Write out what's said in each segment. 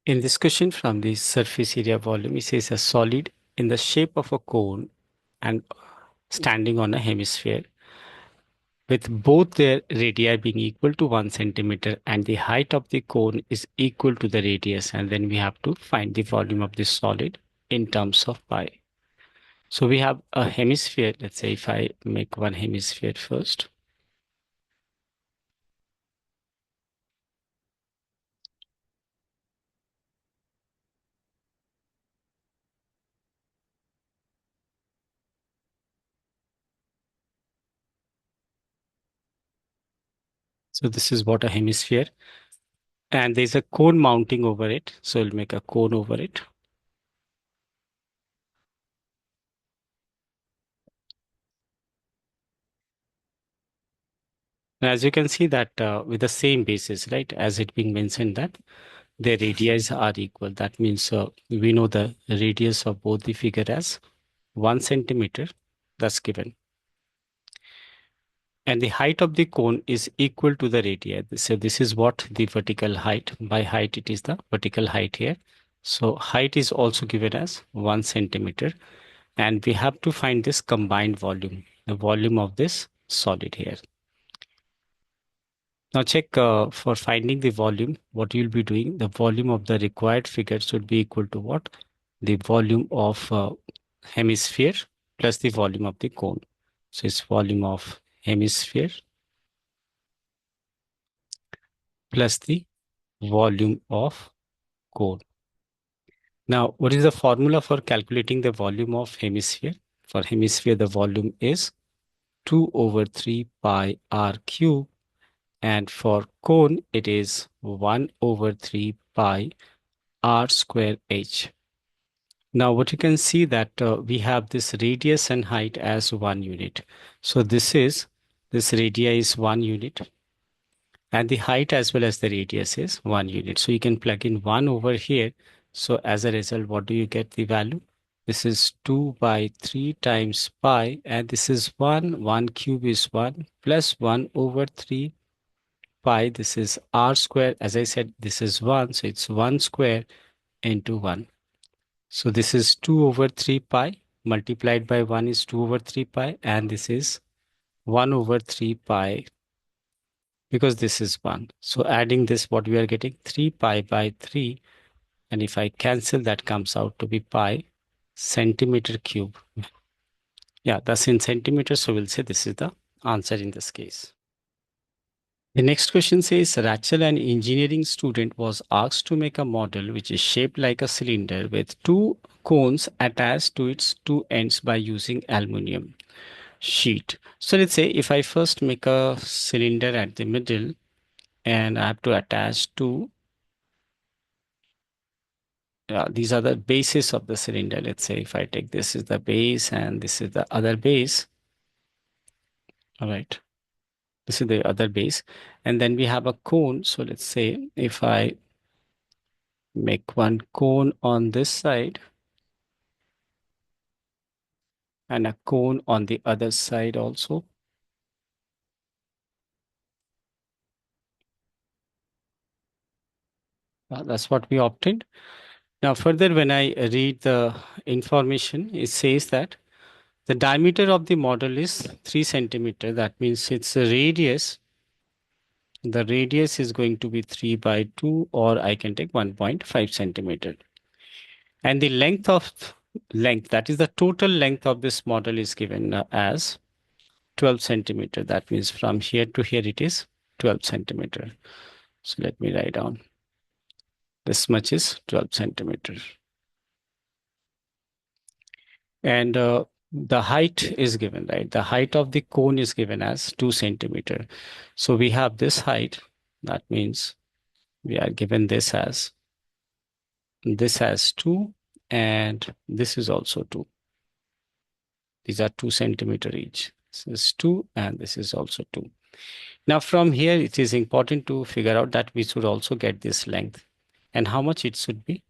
In this question from the surface area volume, it says a solid in the shape of a cone and standing on a hemisphere with both their radii being equal to 1 centimeter and the height of the cone is equal to the radius. And then we have to find the volume of this solid in terms of pi. So we have a hemisphere. Let's say if I make one hemisphere first. So this is what a hemisphere. And there's a cone mounting over it. So we'll make a cone over it. And as you can see that with the same basis, right, as it being mentioned that their radii are equal. That means we know the radius of both the figure as 1 centimeter. That's given. And the height of the cone is equal to the radii. So this is what the vertical height. By height, it is the vertical height here. So height is also given as 1 centimeter. And we have to find this combined volume, the volume of this solid here. Now check for finding the volume, what you'll be doing, the volume of the required figure should be equal to what? The volume of hemisphere plus the volume of the cone. So it's volume of hemisphere plus the volume of cone. Now, what is the formula for calculating the volume of hemisphere? For hemisphere, the volume is 2 over 3 pi r cube. And for cone, it is 1 over 3 pi r square h. Now what you can see that we have this radius and height as 1 unit. So this radii is 1 unit and the height as well as the radius is 1 unit. So you can plug in 1 over here. So as a result, what do you get the value? This is 2 by 3 times pi and this is 1 cube is 1 plus 1 over 3 pi. This is r square. As I said, this is 1. So it's 1 square into 1. So this is 2 over 3 pi multiplied by 1 is 2 over 3 pi and this is 1 over 3 pi because this is 1. So adding this, what we are getting 3 pi by 3, and if I cancel, that comes out to be pi centimeter cube. Yeah, that's in centimeters. So we'll say this is the answer in this case. The next question says Rachel, an engineering student, was asked to make a model which is shaped like a cylinder with two cones attached to its two ends by using aluminium sheet. So let's say if I first make a cylinder at the middle and I have to attach two, these are the bases of the cylinder. Let's say if I take this is the base and this is the other base. All right. This is the other base. And then we have a cone. So let's say if I make one cone on this side and a cone on the other side also. That's what we obtained. Now further, when I read the information, it says that the diameter of the model is 3 centimeter. That means its radius. The radius is going to be 3 by 2, or I can take 1.5 centimeter. And the length, that is the total length of this model is given as 12 centimeter. That means from here to here it is 12 centimeter. So let me write down. This much is 12 centimeter. And the height is given, right? The height of the cone is given as 2 centimeter. So we have this height. That means we are given this as 2 and this is also 2. These are 2 centimeter each. This is 2 and this is also 2. Now from here, it is important to figure out that we should also get this length. And how much it should be?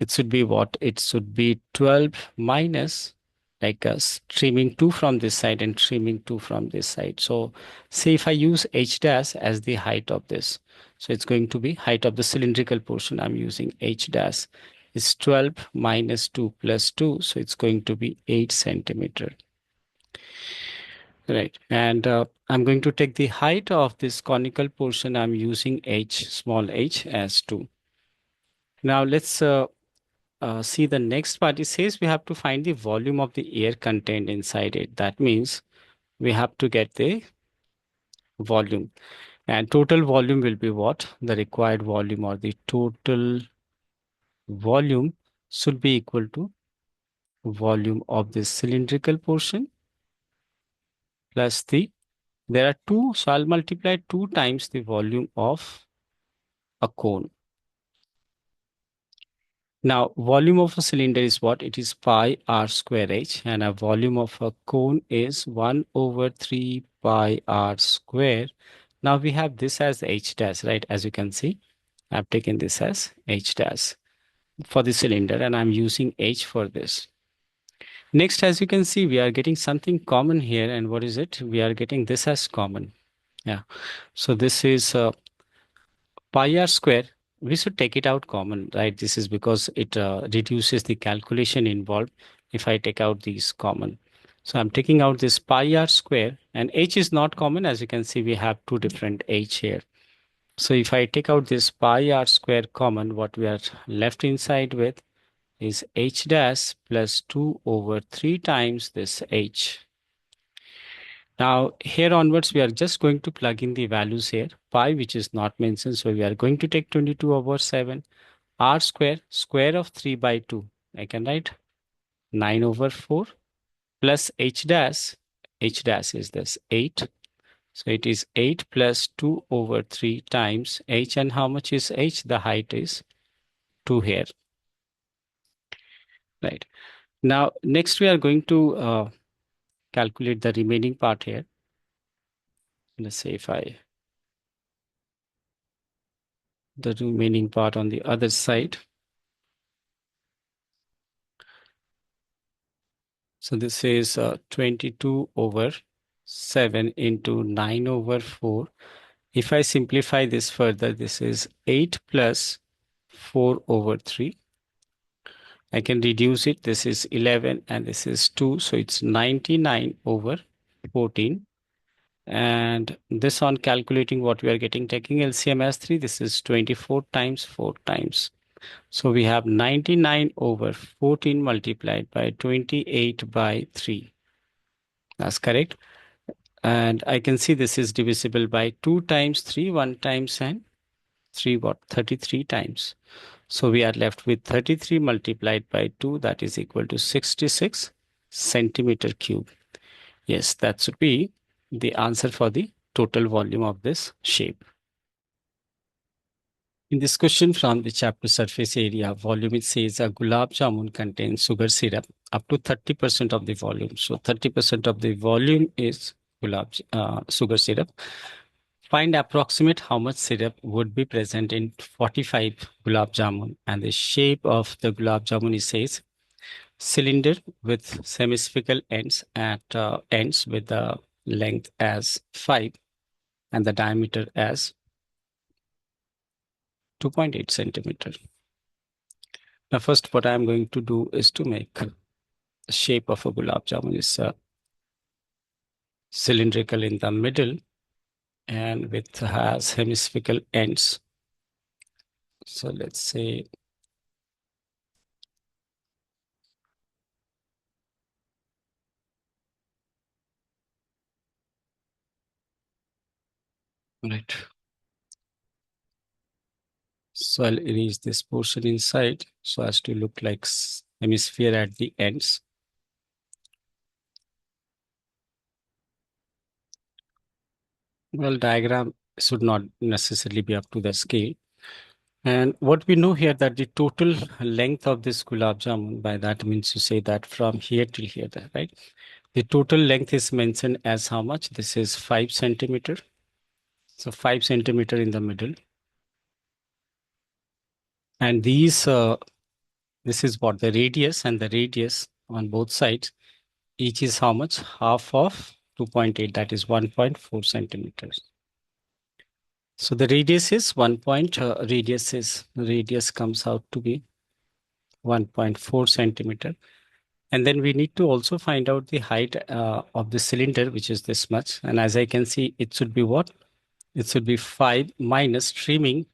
It should be what? It should be 12 minus like trimming 2 from this side and trimming 2 from this side. So say if I use h dash as the height of this. So it's going to be height of the cylindrical portion. I'm using h dash is 12 minus 2 plus 2. So it's going to be 8 centimeter. Right. And I'm going to take the height of this conical portion. I'm using h, small h, as 2. Now let's see the next part. It says we have to find the volume of the air contained inside it. That means we have to get the volume. And total volume will be what? The required volume, or the total volume should be equal to volume of this cylindrical portion plus there are two, so I'll multiply 2 times the volume of a cone. Now, volume of a cylinder is what? It is pi r square h, and a volume of a cone is 1 over 3 pi r square. Now we have this as h dash, right? As you can see, I've taken this as h dash for the cylinder, and I'm using h for this. Next, as you can see, we are getting something common here. And what is it? We are getting this as common. Yeah. So this is pi r square. We should take it out common, right? This is because it reduces the calculation involved if I take out these common. So I'm taking out this pi r square, and h is not common. As you can see, we have two different h here. So if I take out this pi r square common, what we are left inside with is h dash plus 2 over 3 times this h. Now here onwards, we are just going to plug in the values here. Pi, which is not mentioned, so we are going to take 22 over 7. R square, square of 3 by 2. I can write 9 over 4 plus h dash. H dash is this 8. So it is 8 plus 2 over 3 times h. And how much is h? The height is 2 here. Right. Now, next we are going to calculate the remaining part here. Let's say if I the remaining part on the other side. So this is 22 over 7 into 9 over 4. If I simplify this further, this is 8 plus 4 over 3. I can reduce it. This is 11 and this is 2. So it's 99 over 14. And this on calculating what we are getting, taking LCM as 3, this is 24 times 4 times. So we have 99 over 14 multiplied by 28 by 3. That's correct. And I can see this is divisible by 2 times 3, 1 times, and 3 what? 33 times. So we are left with 33 multiplied by 2, that is equal to 66 centimeter cube. Yes, that should be the answer for the total volume of this shape. In this question from the chapter surface area volume, it says a gulab jamun contains sugar syrup up to 30% of the volume. So 30% of the volume is sugar syrup. Find approximate how much syrup would be present in 45 gulab jamun. And the shape of the gulab jamun, it says cylinder with hemispherical ends at ends with the length as 5 and the diameter as 2.8 centimeter. Now, first, what I'm going to do is to make the shape of a gulab jamun is cylindrical in the middle and with has hemispherical ends. So let's say right. So I'll erase this portion inside so as to look like hemisphere at the ends. Well, diagram should not necessarily be up to the scale. And what we know here that the total length of this gulab jamun, by that means to say that from here till here, right? The total length is mentioned as how much? This is 5 centimeter. So 5 centimeter in the middle. And this is what the radius, and the radius on both sides, each is how much? Half of 2.8, that is 1.4 centimeters. So the radius is 1 point, radius comes out to be 1.4 centimeter. And then we need to also find out the height of the cylinder, which is this much. And as I can see, it should be what? It should be 5 minus trimming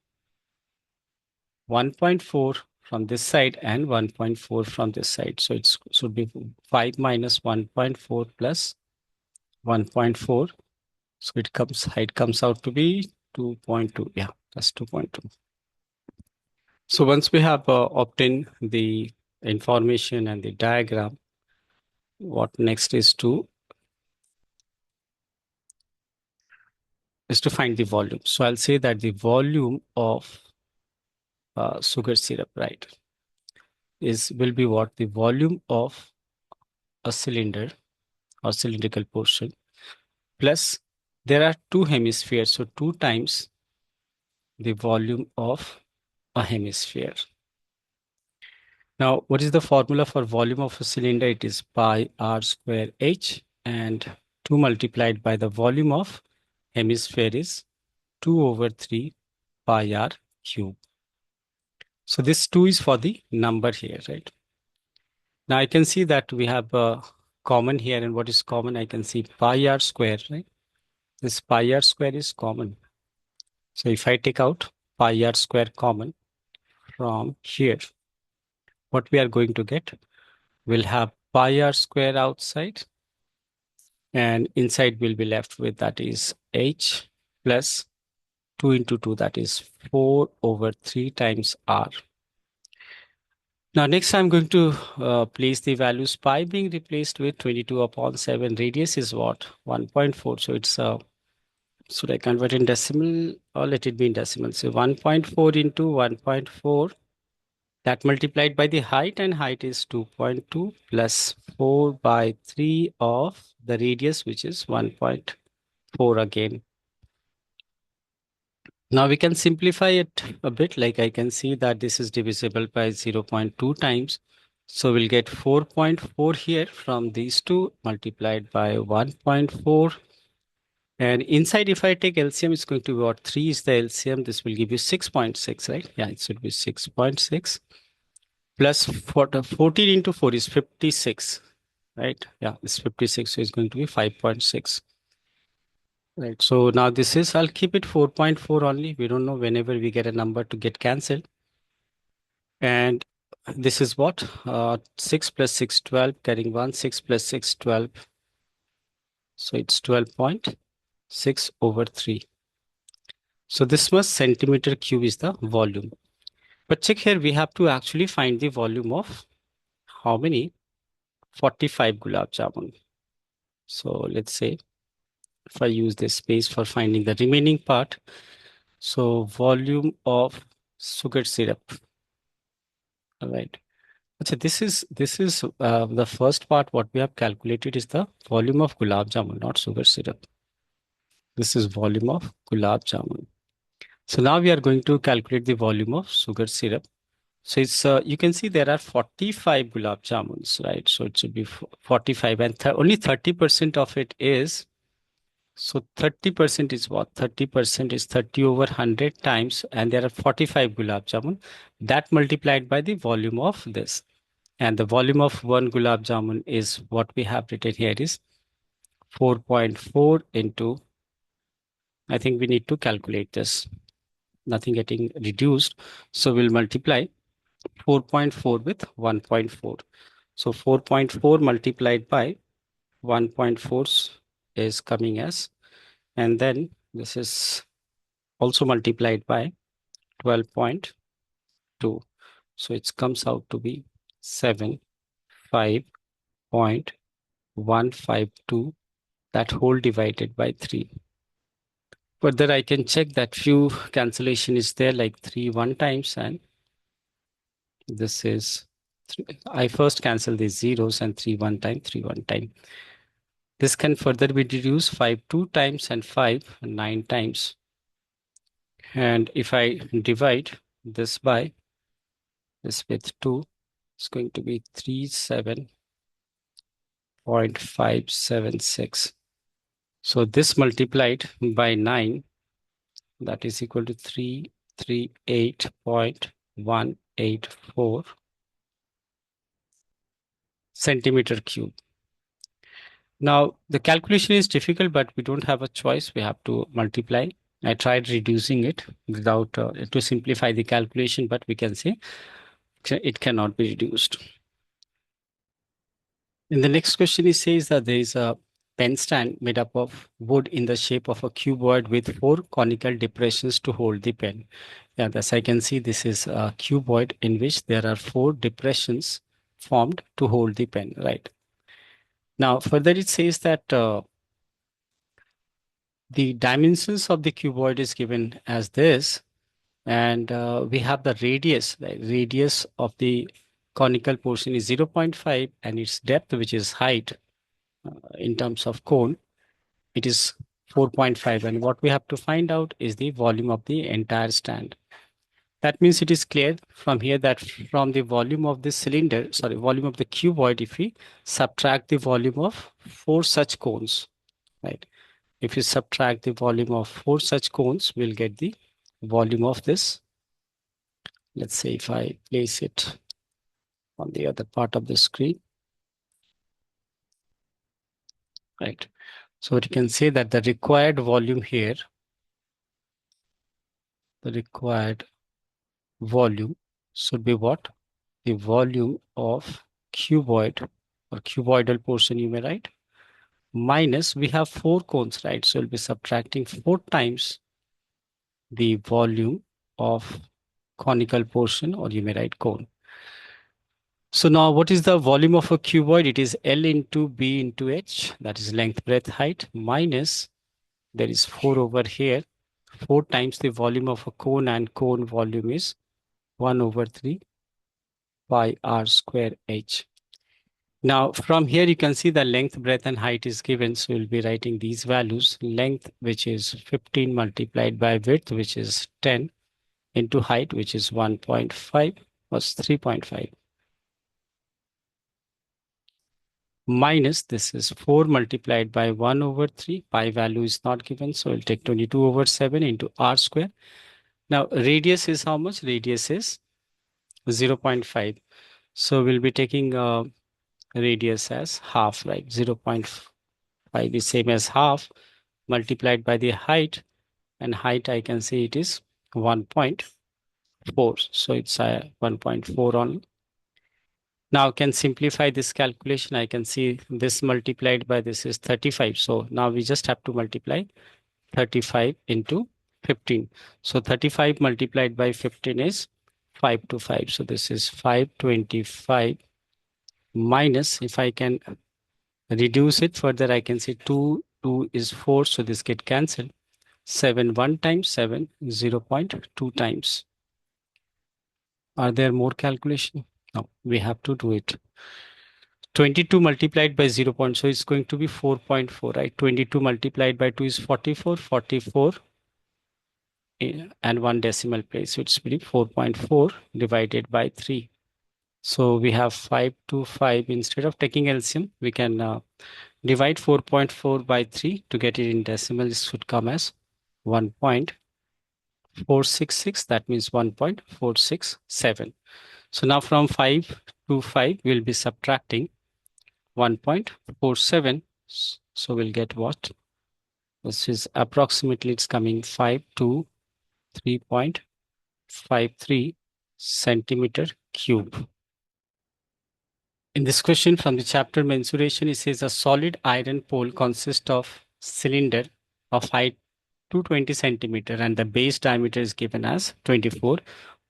1.4 from this side and 1.4 from this side. So it should be 5 minus 1.4 plus 1.4. So height comes out to be 2.2. Yeah, that's 2.2. So once we have obtained the information and the diagram, what next is to find the volume. So I'll say that the volume of sugar syrup, right, will be what? The volume of a cylinder or cylindrical portion plus there are two hemispheres, so 2 times the volume of a hemisphere. Now, what is the formula for volume of a cylinder? It is pi r square h, and 2 multiplied by the volume of hemisphere is 2 over 3 pi r cube. So this 2 is for the number here, right? Now I can see that we have common here, and what is common? I can see pi r square, right? This pi r square is common. So if I take out pi r square common from here, what we are going to get? We'll have pi r square outside, and inside we'll be left with that is h plus 2 into 2, that is 4 over 3 times r. Now next I'm going to place the values. Pi being replaced with 22 upon 7. Radius is what? 1.4. So it's should I convert in decimal or let it be in decimal? So 1.4 into 1.4, that multiplied by the height, and height is 2.2 plus 4 by 3 of the radius, which is 1.4 again. Now we can simplify it a bit, like I can see that this is divisible by 0.2 times. So we'll get 4.4 here from these two multiplied by 1.4. And inside, if I take LCM, it's going to be what? 3 is the LCM. This will give you 6.6, right? Yeah, it should be 6.6 plus 14 into 4 is 56, right? Yeah, it's 56. So it's going to be 5.6. Right. So now this is, I'll keep it 4.4 only. We don't know whenever we get a number to get cancelled. And this is what? 6 plus 6, 12, carrying 1, 6 plus 6, 12. So it's 12.6 over 3. So this much centimeter cube is the volume. But check here, we have to actually find the volume of how many? 45 gulab jamun. So let's say if I use this space for finding the remaining part. So volume of sugar syrup. All right. So this is the first part. What we have calculated is the volume of gulab jamun, not sugar syrup. This is volume of gulab jamun. So now we are going to calculate the volume of sugar syrup. So it's you can see there are 45 gulab jamuns, right? So it should be 45, and only 30% of it is. So 30% is what? 30% is 30 over 100 times, and there are 45 gulab jamun. That multiplied by the volume of this. And the volume of one gulab jamun is what we have written here is 4.4 into, I think we need to calculate this. Nothing getting reduced. So we'll multiply 4.4 with 1.4. So 4.4 multiplied by 1.4 is coming as, and then this is also multiplied by 12.2. So it comes out to be 75.152, that whole divided by 3. Further, I can check that few cancellation is there, like 3 one times, and this is, I first cancel these zeros, and 3 one time, 3 one time. This can further be reduced, 5 2 times and 5 9 times. And if I divide this by this with 2, it's going to be 37.576. So this multiplied by 9 that is equal to 338.184 centimeter cube. Now, the calculation is difficult, but we don't have a choice. We have to multiply. I tried reducing it without to simplify the calculation, but we can say it cannot be reduced. In the next question, it says that there is a pen stand made up of wood in the shape of a cuboid with four conical depressions to hold the pen. Yeah, as I can see, this is a cuboid in which there are four depressions formed to hold the pen, right? Now, further it says that the dimensions of the cuboid is given as this, and we have the radius. The radius of the conical portion is 0.5, and its depth, which is height in terms of cone, it is 4.5. And what we have to find out is the volume of the entire stand. That means it is clear from here that from the volume of the cylinder, sorry, volume of the cuboid, if we subtract the volume of four such cones, right? If you subtract the volume of four such cones, we'll get the volume of this. Let's say if I place it on the other part of the screen, right? So you can say that the required volume here, the required volume should be what? The volume of cuboid or cuboidal portion, you may write, minus we have four cones, right? So we'll be subtracting four times the volume of conical portion, or you may write cone. So now what is the volume of a cuboid? It is L into B into H, that is length, breadth, height, minus there is 4 over here, 4 times the volume of a cone, and cone volume is 1 over 3 pi r square H. Now from here you can see the length, breadth and height is given. So we'll be writing these values. Length, which is 15, multiplied by width, which is 10, into height, which is 1.5, was 3.5. Minus this is 4 multiplied by 1 over 3. Pi value is not given, so we'll take 22 over 7 into r square. Now radius is how much? Radius is 0.5. So we'll be taking radius as half, right? 0.5 is same as half multiplied by the height, and height I can say it is 1.4. So it's 1.4 on. Now I can simplify this calculation. I can see this multiplied by this is 35. So now we just have to multiply 35 into 15. So 35 multiplied by 15 is 5 to 5. So this is 525 minus, if I can reduce it further, I can say 2 is 4. So this get cancelled. 7 1 times, 7 0.2 times. Are there more calculation? No, we have to do it. 22 multiplied by 0. So it's going to be 4.4, right? 22 multiplied by 2 is 44, 44 and 1 decimal place. So it's 4.4 divided by 3. So we have 5 to 5. Instead of taking LCM, we can divide 4.4 by 3 to get it in decimal. This should come as 1.466. That means 1.467. So now from 5 to 5, we'll be subtracting 1.47. So we'll get what? This is approximately, it's coming 5 to 3.53 centimeter cube. In this question from the chapter mensuration, it says a solid iron pole consists of cylinder of height 220 centimeter and the base diameter is given as 24,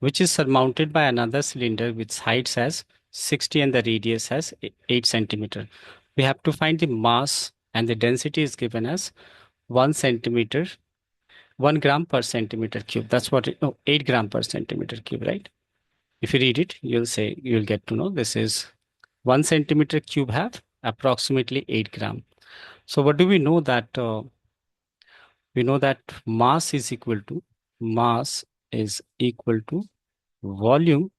which is surmounted by another cylinder with heights as 60 and the radius as 8 centimeter. We have to find the mass, and the density is given as 1 centimeter, 1 gram per centimeter cube. That's what it, no, 8 gram per centimeter cube, right? If you read it, you'll get to know this is 1 centimeter cube have approximately 8 gram. So what do we know? That we know that mass is equal to volume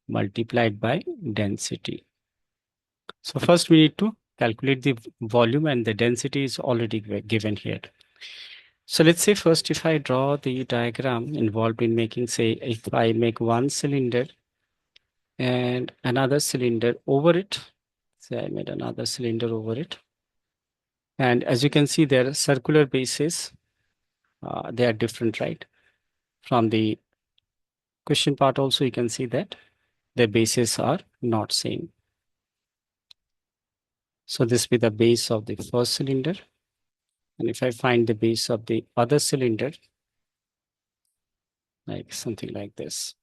multiplied by density. So first we need to calculate the volume, and the density is already given here. So let's say first if I draw the diagram involved in making, say, if I make one cylinder and another cylinder over it, say I made another cylinder over it. And as you can see, their circular bases, they are different, right? From the question part also, you can see that their bases are not same. So this will be the base of the first cylinder. And if I find the base of the other cylinder, like something like this.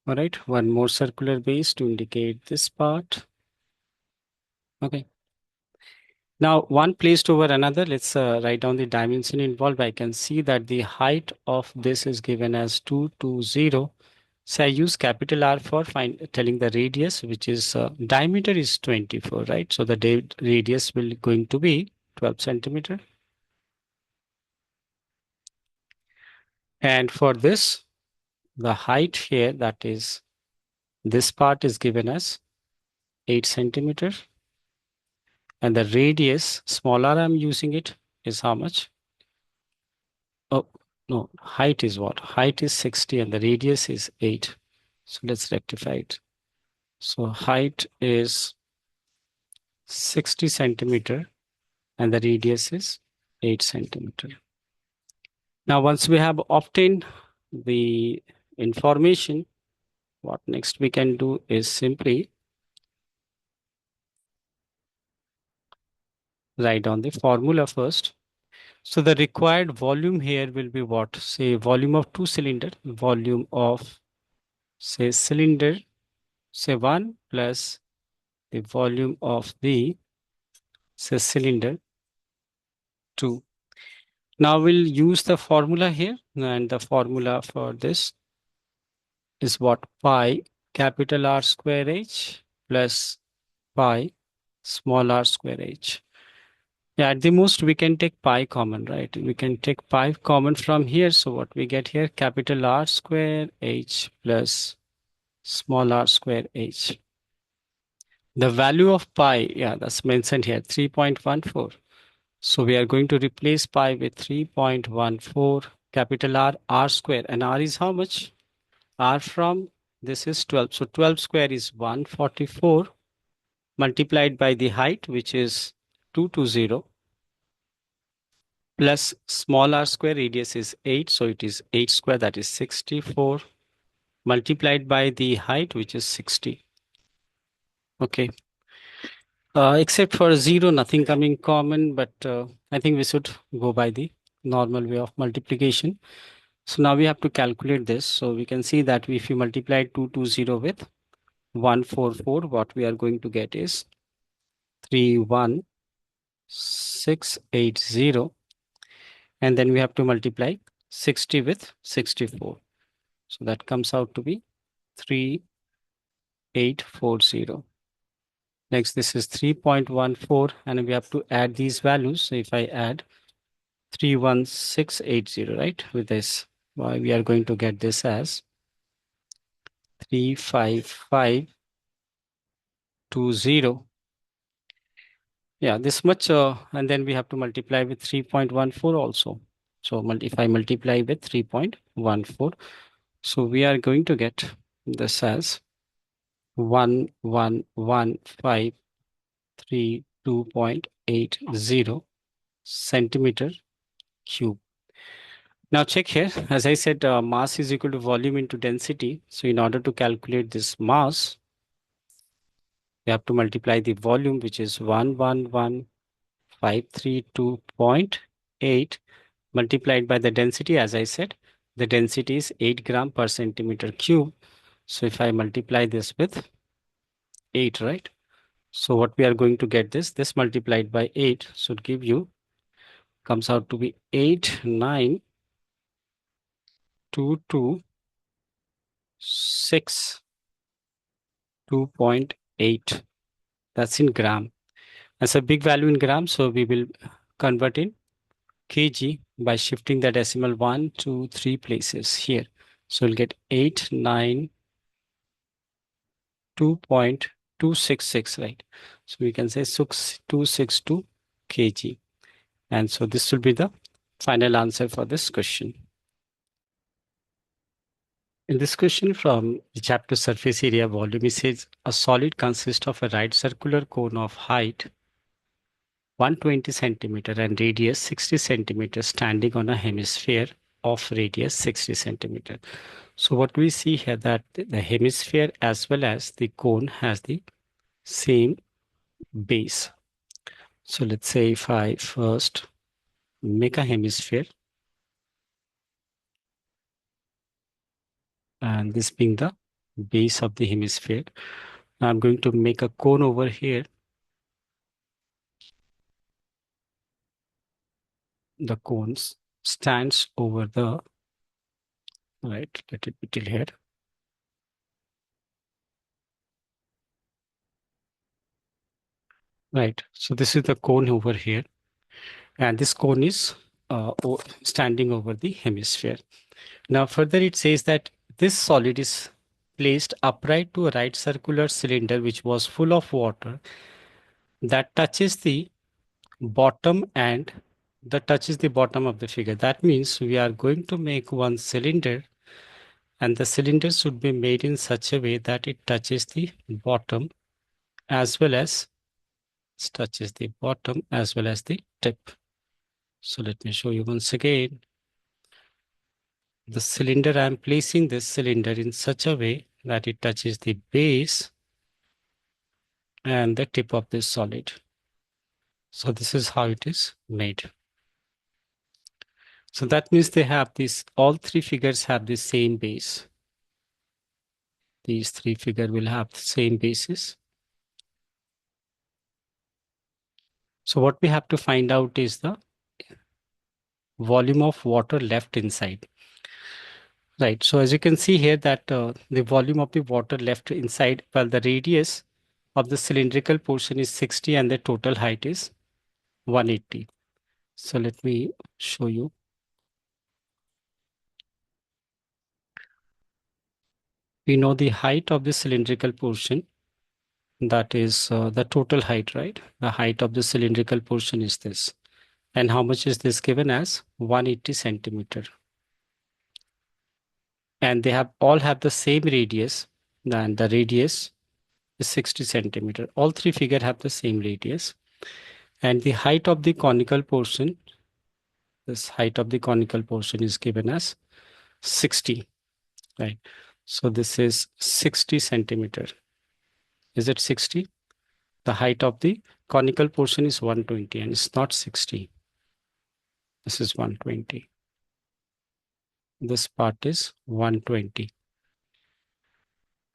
All right, one more circular base to indicate this part. Okay. Now, one placed over another, let's write down the dimension involved. I can see that the height of this is given as 220. So I use capital R for telling the radius, which is diameter is 24, right? So the radius will going to be 12 centimeter. And for this, the height here, that is, this part is given as 8 centimeter. And the radius, smaller I'm using it, is how much? Oh, no, height is what? Height is 60 and the radius is 8. So let's rectify it. So height is 60 centimeter and the radius is 8 centimeter. Now, once we have obtained the information, what next we can do is simply write down the formula first. So the required volume here will be what? Say volume of two cylinder, volume of say cylinder, say 1 plus the volume of the say cylinder 2. Now we'll use the formula here, and the formula for this is what? Pi capital R square H plus pi small r square H. Yeah, at the most we can take pi common, right? We can take pi common from here. So what we get here, capital R square H plus small r square H. The value of pi, yeah, that's mentioned here, 3.14. So we are going to replace pi with 3.14 capital R, R square. And R is how much? R from this is 12. So 12 square is 144 multiplied by the height, which is 220, plus small r square, radius is 8. So it is 8 square, that is 64, multiplied by the height, which is 60. Okay. Except for 0, nothing coming common, but I think we should go by the normal way of multiplication. So now we have to calculate this. So we can see that if you multiply 220 with 144, what we are going to get is 31680. And then we have to multiply 60 with 64. So that comes out to be 3840. Next, this is 3.14, and we have to add these values. So if I add 31680, right, with this, we are going to get this as 35520. Yeah, this much, and then we have to multiply with 3.14 also. So if I multiply with 3.14, so we are going to get this as 111532.80 centimeter cube. Now check here, as I said, mass is equal to volume into density. So in order to calculate this mass, we have to multiply the volume, which is 111,532.8, multiplied by the density. As I said, the density is 8 gram per centimeter cube. So if I multiply this with 8, right? So what we are going to get this multiplied by 8 should give you, comes out to be 89226.2.8. That's in gram. That's a big value in gram, so we will convert in kg by shifting the decimal 1, 2, 3 places here. So we'll get 892.266, right? So we can say 6262 kg. And so this will be the final answer for this question. In this question from the chapter surface area volume, it says a solid consists of a right circular cone of height 120 centimeter and radius 60 centimeters standing on a hemisphere of radius 60 centimeter. So what we see here that the hemisphere as well as the cone has the same base. So let's say if I first make a hemisphere, and this being the base of the hemisphere, I'm going to make a cone over here. The cones stands over the, right, let it be till here. Right, so this is the cone over here, and this cone is standing over the hemisphere. Now further it says that this solid is placed upright to a right circular cylinder which was full of water that touches the bottom and that touches the bottom of the figure. That means we are going to make one cylinder, and the cylinder should be made in such a way that it touches the bottom as well as the tip. So let me show you once again. The cylinder, I am placing this cylinder in such a way that it touches the base and the tip of this solid. So this is how it is made. So that means they have this, all three figures have the same base. These three figures will have the same basis. So what we have to find out is the volume of water left inside. Right. So as you can see here that the volume of the water left inside, well, the radius of the cylindrical portion is 60 and the total height is 180. So let me show you. We know the height of the cylindrical portion, that is the total height, right? The height of the cylindrical portion is this. And how much is this given as 180 centimeter? And they have all have the same radius, and the radius is 60 centimeter. All three figures have the same radius. And the height of the conical portion, this height of the conical portion is given as 60, right? So this is 60 centimeter. Is it 60? The height of the conical portion is 120 and it's not 60. This is 120. This part is 120.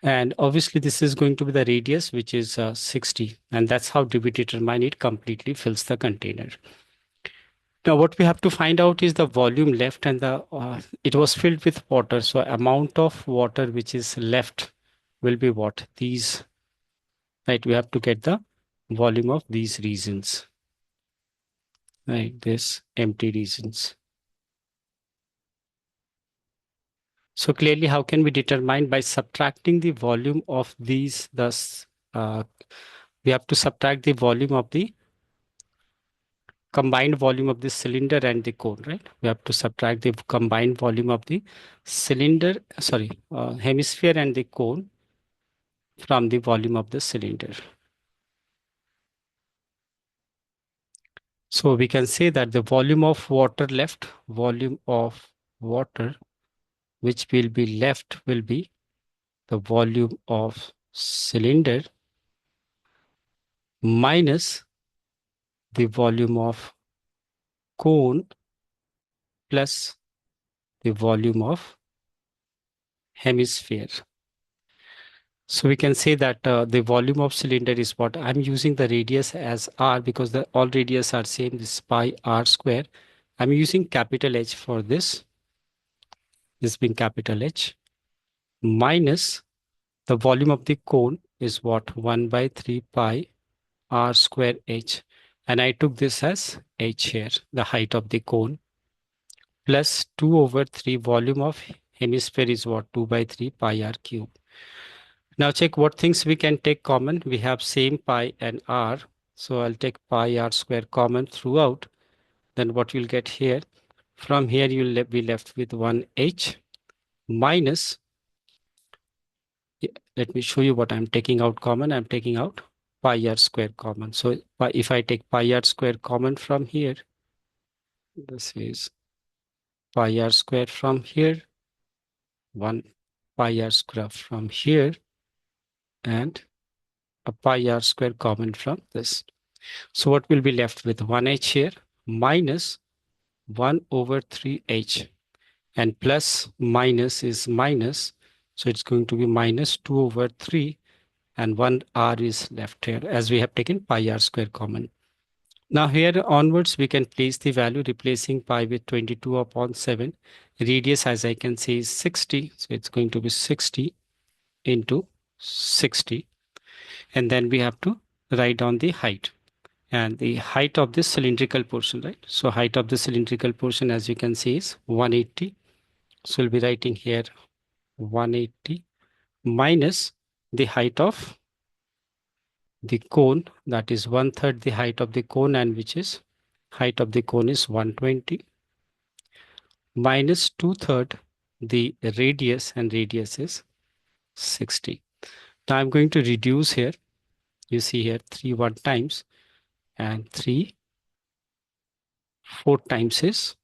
And obviously this is going to be the radius, which is 60. And that's how we determine it completely fills the container. Now what we have to find out is the volume left, and the it was filled with water. So amount of water which is left will be what? These, right? We have to get the volume of these regions, right? This empty regions. So clearly, how can we determine? By subtracting the volume of these, thus we have to subtract the volume of the combined volume of the cylinder and the cone, right? We have to subtract the combined volume of the cylinder, hemisphere and the cone from the volume of the cylinder. So we can say that the volume of water left, volume of water which will be left will be the volume of cylinder minus the volume of cone plus the volume of hemisphere. So we can say that the volume of cylinder is what? I'm using the radius as r because the all radius are same, this pi r square. I'm using capital H for this being capital H, minus the volume of the cone is what? 1 by 3 pi r square h. And I took this as h here, the height of the cone, plus 2 over 3 volume of hemisphere is what? 2 by 3 pi r cube. Now check what things we can take common. We have same pi and r. So I'll take pi r square common throughout. Then what we'll get here? From here, you'll be left with 1h minus, let me show you what I'm taking out common. I'm taking out pi r square common. So if I take pi r square common from here, this is pi r square from here, 1 pi r square from here, and a pi r square common from this. So what will be left with 1h here minus 1 over 3h, and plus minus is minus. So it's going to be minus 2 over 3, and 1 r is left here as we have taken pi r square common. Now here onwards, we can place the value replacing pi with 22 upon 7. Radius, as I can see, is 60. So it's going to be 60 into 60. And then we have to write down the height. And the height of this cylindrical portion, right? So height of the cylindrical portion, as you can see, is 180. So we'll be writing here 180 minus the height of the cone, that is 1/3 the height of the cone, and which is height of the cone is 120, minus 2/3 the radius, and radius is 60. Now I'm going to reduce here. You see here 3 1 times, and 3 4 times is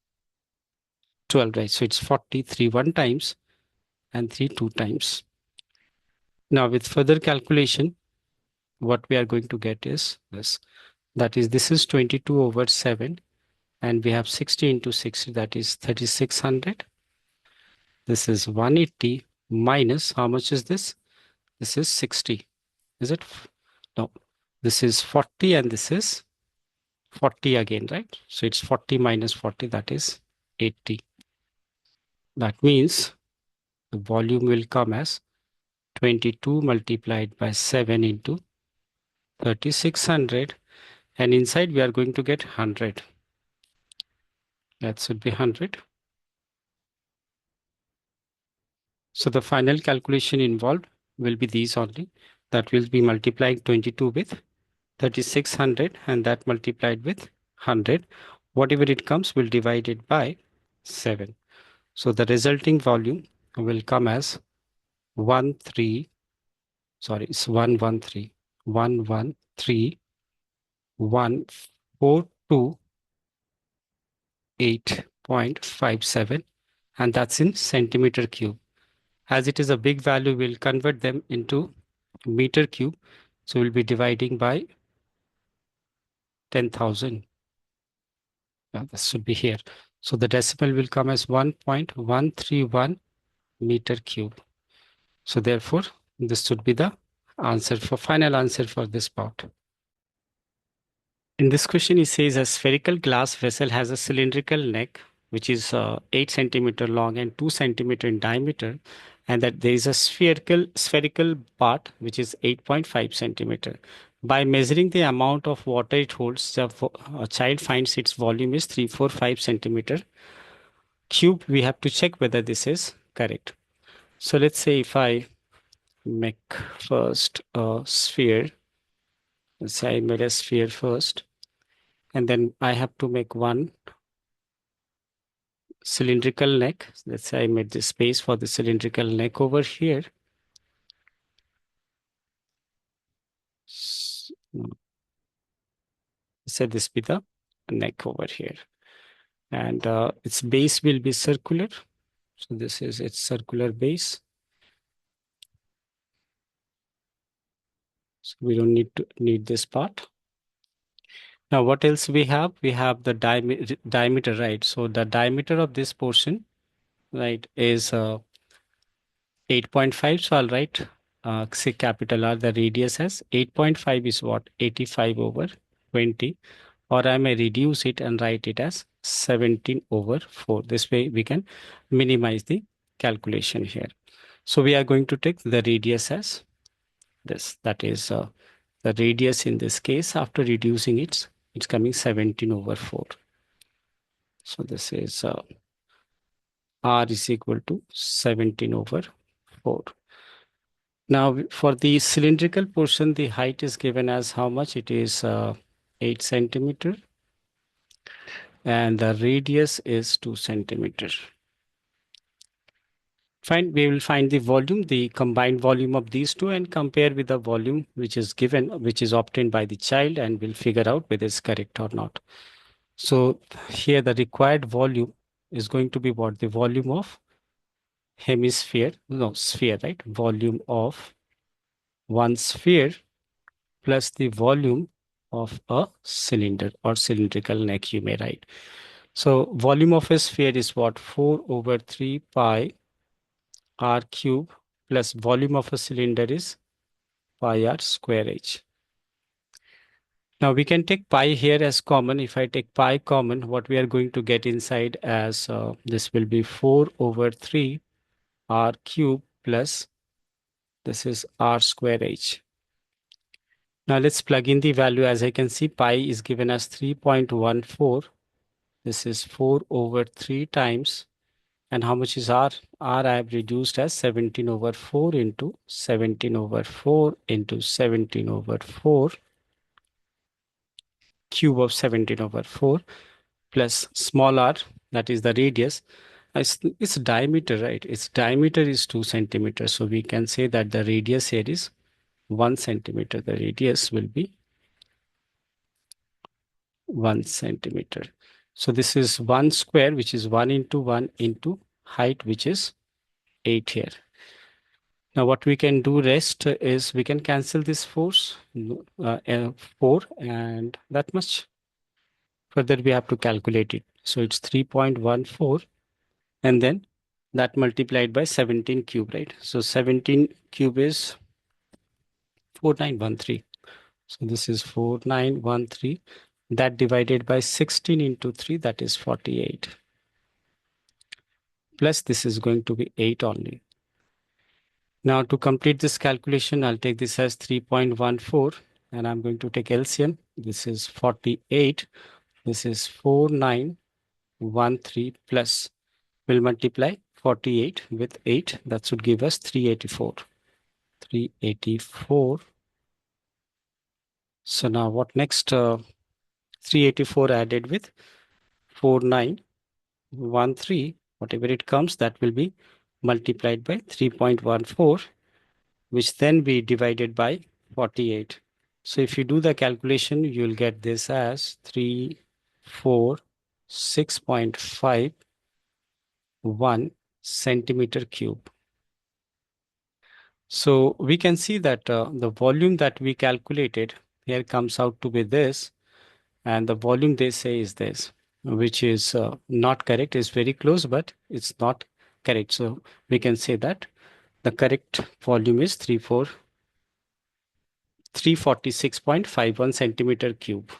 12, right? So it's 40, 3 1 times, and 3 2 times. Now with further calculation, what we are going to get is this. That is, this is 22 over 7, and we have 60 into 60, that is 3600. This is 180 minus, how much is this? This is 60. Is it? No, this is 40, and this is 40 again, right? So it's 40 minus 40, that is 80. That means the volume will come as 22 multiplied by 7 into 3600, and inside we are going to get 100. That should be 100. So the final calculation involved will be these only. That will be multiplying 22 with 3600, and that multiplied with 100. Whatever it comes, we'll divide it by 7. So the resulting volume will come as 13, sorry, it's 113, 113,142,8.57, and that's in centimeter cube. As it is a big value, we'll convert them into meter cube. So we'll be dividing by 10,000. This should be here. So the decimal will come as 1.131 meter cube. So therefore, this should be the answer for final answer for this part. In this question, it says a spherical glass vessel has a cylindrical neck, which is 8 centimeter long and 2 centimeter in diameter, and that there is a spherical part which is 8.5 centimeter. By measuring the amount of water it holds, a child finds its volume is 345 centimeter cube. We have to check whether this is correct. So let's say if I make first a sphere, let's say I made a sphere first, and then I have to make one cylindrical neck. Let's say I made the space for the cylindrical neck over here. Say this be the neck over here, and its base will be circular. So this is its circular base. So we don't need this part. Now what else we have? We have the diameter, right? So the diameter of this portion, right, is 8.5. So I'll write say capital R, the radius as 8.5 is what? 85 over 20. Or I may reduce it and write it as 17 over 4. This way we can minimize the calculation here. So we are going to take the radius as this. That is the radius in this case, after reducing it, it's coming 17 over 4. So this is R is equal to 17 over 4. Now for the cylindrical portion, the height is given as how much? It is 8 centimeter. and the radius is 2 centimeter. Fine, we will find the volume, the combined volume of these two, and compare with the volume which is given, which is obtained by the child, and we'll figure out whether it's correct or not. So here the required volume is going to be what? The volume of hemisphere, no, sphere, right? Volume of one sphere plus the volume of a cylinder or cylindrical neck, you may write. So volume of a sphere is what? 4 over 3 pi r cube plus volume of a cylinder is pi r square h. Now we can take pi here as common. If I take pi common, what we are going to get inside as this will be 4 over 3 r cube plus this is r square h. Now let's plug in the value. As I can see, pi is given as 3.14. This is 4 over 3 times. And how much is r? R I have reduced as 17 over 4 into 17 over 4 into 17 over 4 cube of 17 over 4 plus small r, that is the radius. It's diameter, right? Its diameter is 2 centimeters. So we can say that the radius here is 1 centimeter. The radius will be 1 centimeter. So this is 1 square, which is 1 into height, which is 8 here. Now what we can do rest is we can cancel this force, 4, and that much. Further we have to calculate it. So it's 3.14 and then that multiplied by 17 cube, right? So 17 cube is 4913. So this is 4913. That divided by 16 into 3, that is 48. Plus this is going to be 8 only. Now to complete this calculation, I'll take this as 3.14 and I'm going to take LCM. This is 48. This is 4913 plus, we'll multiply 48 with 8. That should give us 384. 384. So now what next? 384 added with 4913, whatever it comes, that will be multiplied by 3.14, which then be divided by 48. So if you do the calculation, you'll get this as 346.51 centimeter cube. So we can see that the volume that we calculated here comes out to be this, and the volume they say is this, which is not correct. It's very close, but it's not correct. So we can say that the correct volume is 346.51 centimeter cube.